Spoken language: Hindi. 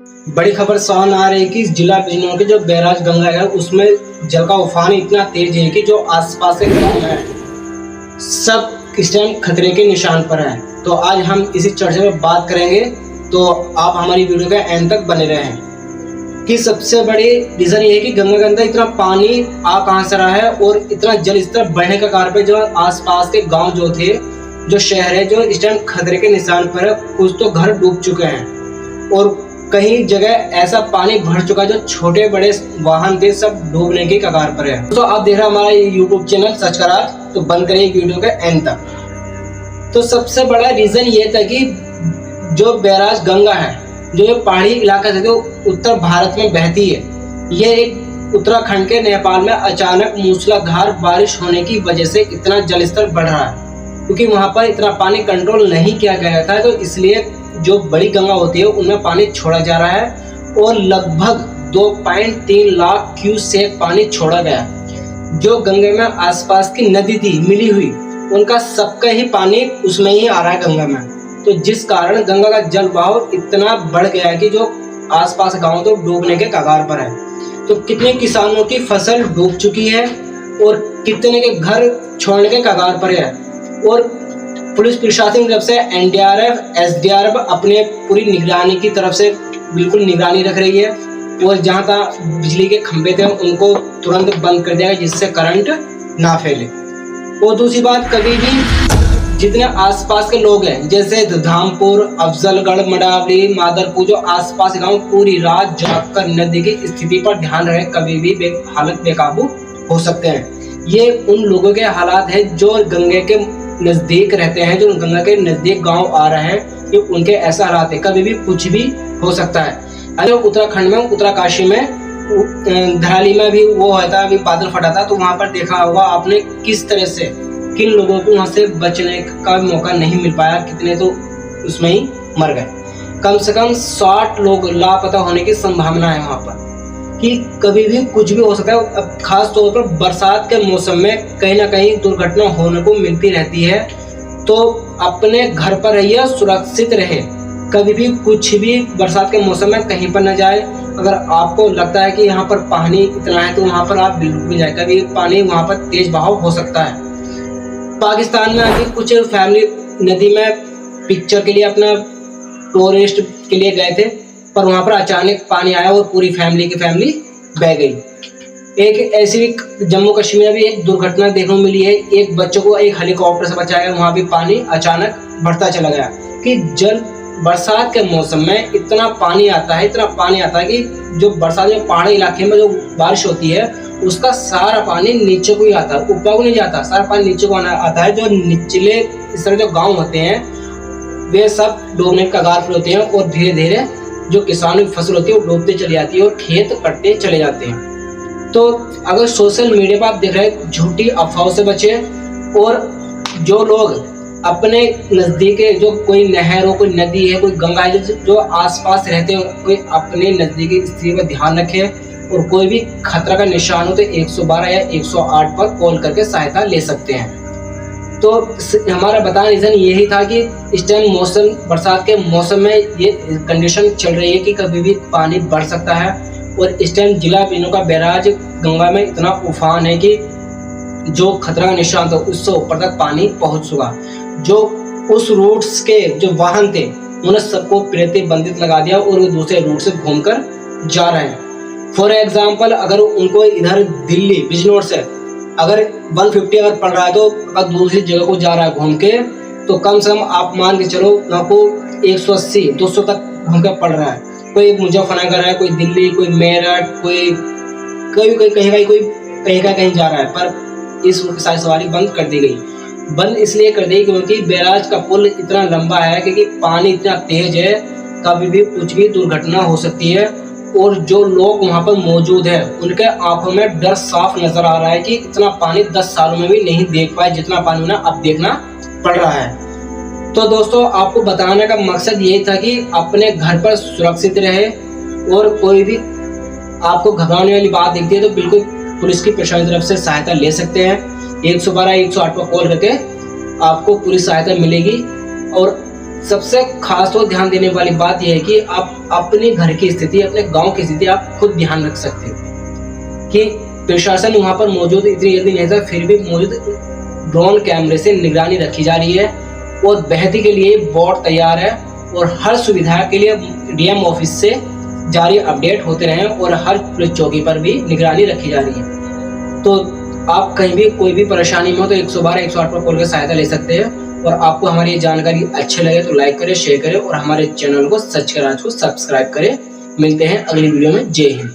बड़ी खबर सामने आ रही है कि जिला बिजनौर के जो बैराज गंगा है उसमें जल का उफान इतना तेज है कि जो आसपास के गांव हैं सब इस टाइम खतरे के निशान पर हैं। तो आज हम इसी चर्चा में बात करेंगे, तो आप हमारी वीडियो के एंड तक बने रहें। कि सबसे बड़ी रीजन ये है कि गंगा के अंदर इतना पानी आ कहाँ से रहा है और इतना जल स्तर बढ़ने का कारण पे जो आसपास के गांव जो थे, जो शहर है, जो इस टाइम खतरे के निशान पर है। कुछ तो घर डूब चुके हैं और कहीं जगह ऐसा पानी भर चुका है जो छोटे बड़े वाहन थे सब डूबने की कगार पर है। तो आप देख रहे हैं हमारा यूट्यूब चैनल सच का राज, तो बंद करिए वीडियो के एंड तक। तो सबसे बड़ा रीजन ये था कि जो बैराज गंगा है, जो ये पहाड़ी इलाका से जो उत्तर भारत में बहती है, ये एक उत्तराखंड के नेपाल में अचानक मूसलाधार बारिश होने की वजह से इतना जलस्तर बढ़ रहा है, क्योंकि वहां पर इतना पानी कंट्रोल नहीं किया गया था। तो इसलिए जो बड़ी गंगा होती है उनमें पानी छोड़ा जा रहा है और लगभग 2.3 लाख क्यूसेक पानी छोड़ा गया। जो गंगा में आसपास की नदी थी मिली हुई, उनका सबका ही पानी उसमें ही आ रहा है गंगा में। तो जिस कारण गंगा का जल बहाव इतना बढ़ गया है कि जो आसपास गांव तो डूबने के कगार पर है। तो कितने किसानों की फसल डूब चुकी है और कितने के घर छोड़ने के कगार पर है। और पुलिस प्रशासन की तरफ से एनडीआरएफ, एसडीआरएफ अपने पूरी निगरानी की तरफ से बिल्कुल निगरानी रख रही है और जहां तक बिजली के खंभे थे उनको तुरंत बंद कर दिया गया जिससे करंट ना फैले। और दूसरी बात, कभी भी जितने आसपास के लोग हैं जैसे धामपुर, अफजलगढ़, मडावली, मादरपुर, जो आसपास गांव, पूरी रात जागकर नदी की स्थिति पर ध्यान रहे, कभी भी हालत बेकाबू हो सकते हैं। ये उन लोगों के हालात है जो गंगे के नजदीक रहते हैं, जो गंगा के नजदीक गांव आ रहे हैं, ये उनके ऐसा हालात है, कभी भी कुछ भी हो सकता है। अगर उत्तराखंड में, उत्तरकाशी में, धराली में भी वो होता है, अभी बादल फटा था, तो वहां पर देखा होगा आपने किस तरह से किन लोगों को वहां से बचने का मौका नहीं मिल पाया, कितने तो उसमें ही मर गए। कम से कम 60 लोग लापता होने की संभावना है वहां पर, कि कभी भी कुछ भी हो सकता है। अब खास तौर पर बरसात के मौसम में कहीं ना कहीं दुर्घटना होने को मिलती रहती है। तो अपने घर पर रहिए, सुरक्षित रहे, कभी भी कुछ भी बरसात के मौसम में कहीं पर न जाए। अगर आपको लगता है कि यहाँ पर पानी इतना है तो वहाँ पर आप बिल्कुल भी जाए, कभी पानी वहाँ पर तेज बहाव हो सकता है। पाकिस्तान में अभी कुछ फैमिली नदी में पिक्चर के लिए, अपना टूरिस्ट के लिए गए थे, पर वहां पर अचानक पानी आया और पूरी फैमिली की फैमिली बह गई। एक ऐसी जम्मू कश्मीर में भी एक दुर्घटना देखने को मिली है, एक बच्चों को एक हेलीकॉप्टर से बचाया गया, वहां भी पानी अचानक बढ़ता चला गया। कि जल बरसात के मौसम में इतना पानी आता है, इतना पानी आता है कि जो बरसात में पहाड़ी इलाके में जो बारिश होती है उसका सारा पानी नीचे को ही आता है, ऊपर को नहीं जाता, सारा पानी नीचे को आता है। जो निचले इस तरह जो गांव होते हैं वे सब डूबने के कगार पर होते हैं और धीरे धीरे जो किसानों की फसल होती है वो डूबते चली जाती है और खेत कटते चले जाते हैं। तो अगर सोशल मीडिया पर आप देख रहे हैं, झूठी अफवाहों से बचें। और जो लोग अपने नज़दीक जो कोई नहर हो, कोई नदी है, कोई गंगा है, जो आसपास रहते हैं, कोई अपने नज़दीकी स्थिति पर ध्यान रखे और कोई भी खतरा का निशान हो तो 112 या 108 पर कॉल करके सहायता ले सकते हैं। तो हमारा बताने रीज़न यही था कि इस टाइम मौसम, बरसात के मौसम में ये कंडीशन चल रही है कि कभी भी पानी बढ़ सकता है। और इस टाइम जिला बिजनौर का बैराज गंगा में इतना उफान है कि जो खतरा का निशान था उससे ऊपर तक पानी पहुंच चुका। जो उस रूट्स के जो वाहन थे उन्होंने सबको प्रतिबंधित लगा दिया और वो दूसरे रूट से घूमकर जा रहे हैं। फॉर एग्जाम्पल, अगर उनको इधर दिल्ली बिजनौर से अगर 150 अगर पड़ रहा है, तो अगर दूसरी जगह को जा रहा है घूम के, तो कम से कम आप मान के चलो आपको 180-200 तक घूम के पड़ रहा है। कोई मुजफ्फरनगर है, कोई दिल्ली, कोई मेरठ, कोई कहीं जा रहा है। पर इस रूट की सारी सवारी बंद कर दी गई। बंद इसलिए कर दी क्योंकि बैराज का पुल इतना लंबा है, क्योंकि पानी इतना तेज है, कभी भी कुछ भी दुर्घटना हो सकती है। और जो लोग वहां पर मौजूद है उनके आंखों में डर साफ नजर आ रहा है कि इतना पानी 10 सालों में भी नहीं देख पाए जितना पानी उन्हें अब देखना पड़ रहा है। तो दोस्तों, आपको बताने का मकसद यही था कि अपने घर पर सुरक्षित रहे और कोई भी आपको घबराने वाली बात दिखती है तो बिल्कुल पुलिस की प्रशासन की तरफ से सहायता ले सकते हैं। 112-108 पर कॉल करके आपको पूरी सहायता मिलेगी। और सबसे खास और ध्यान देने वाली बात यह है कि आप अपने घर की स्थिति, अपने गांव की स्थिति आप खुद ध्यान रख सकते हो कि प्रशासन वहां पर मौजूद इतनी जल्दी नहीं था, फिर भी मौजूद ड्रोन कैमरे से निगरानी रखी जा रही है और बहती के लिए बोट तैयार है और हर सुविधा के लिए डीएम ऑफिस से जारी अपडेट होते रहे और हर पुलिस चौकी पर भी निगरानी रखी जा रही है। तो आप कहीं भी कोई भी परेशानी में हो तो 112 108 पर कॉल कर सहायता ले सकते हैं। और आपको हमारी ये जानकारी अच्छी लगे तो लाइक करें, शेयर करें और हमारे चैनल को सब्सक्राइब करें। मिलते हैं अगली वीडियो में। जय हिंद।